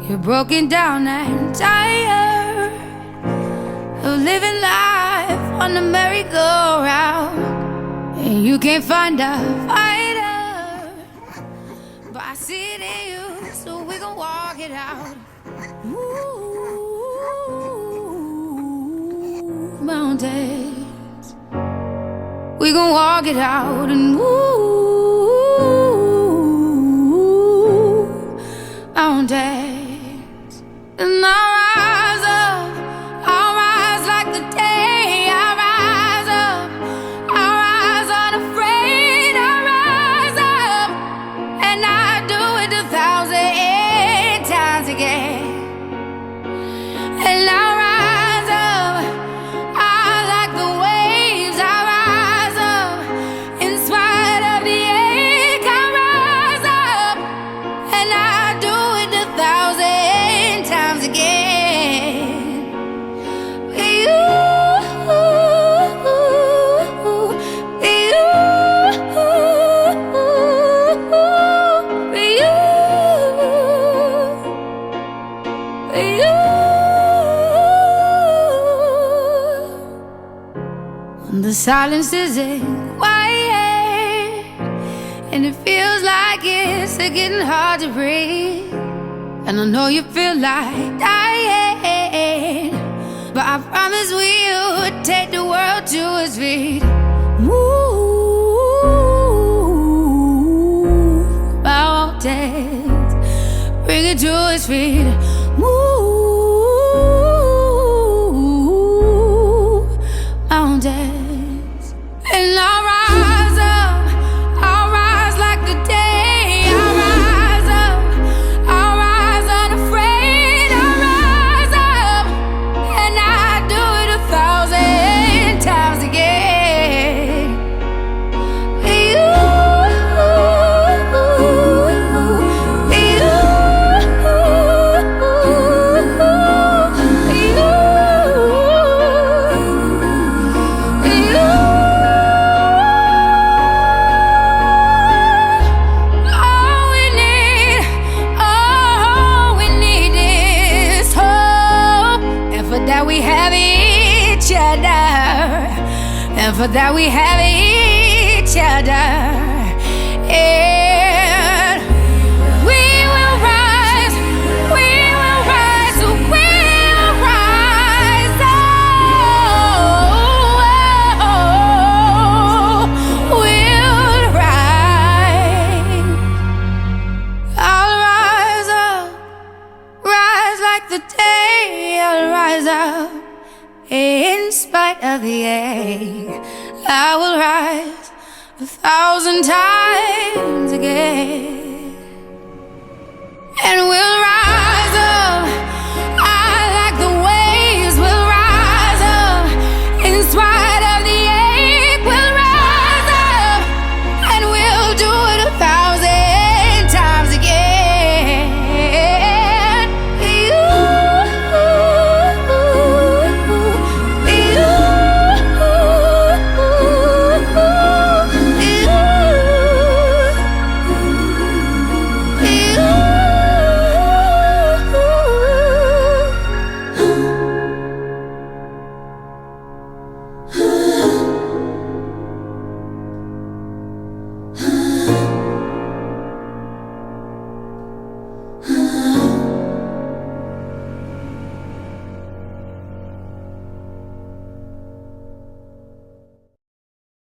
You're broken down and tired of living life on the merry-go-round, and you can't find a fighter, but I see it in you, so we gon' walk it out. Move mountains, we gon' walk it out and move mountains. And I'll rise up, I'll rise like the day. I'll rise up, I'll rise unafraid. I'll rise up, and I'll do it 1,000 times again. And I'll rise up, I like the waves. I'll rise up, in spite of the ache. I'll rise up, and I'll do it 1,000 times again. When the silence isn't quiet and it feels like it's getting hard to breathe, and I know you feel like dying, but I promise we'll take the world to its feet. Move mountains, bring it to its feet. Move mountains, and I'll rise up, I'll rise like the day. I'll rise up, I'll rise unafraid. I'll rise up, and I'll do it 1,000 times again. That we have each other, and for that we have each other, and we will rise, we will rise, we will rise. Oh, we'll rise. I'll rise up, rise like the day. I'll rise up, in spite of the ache. I will rise 1,000 times again.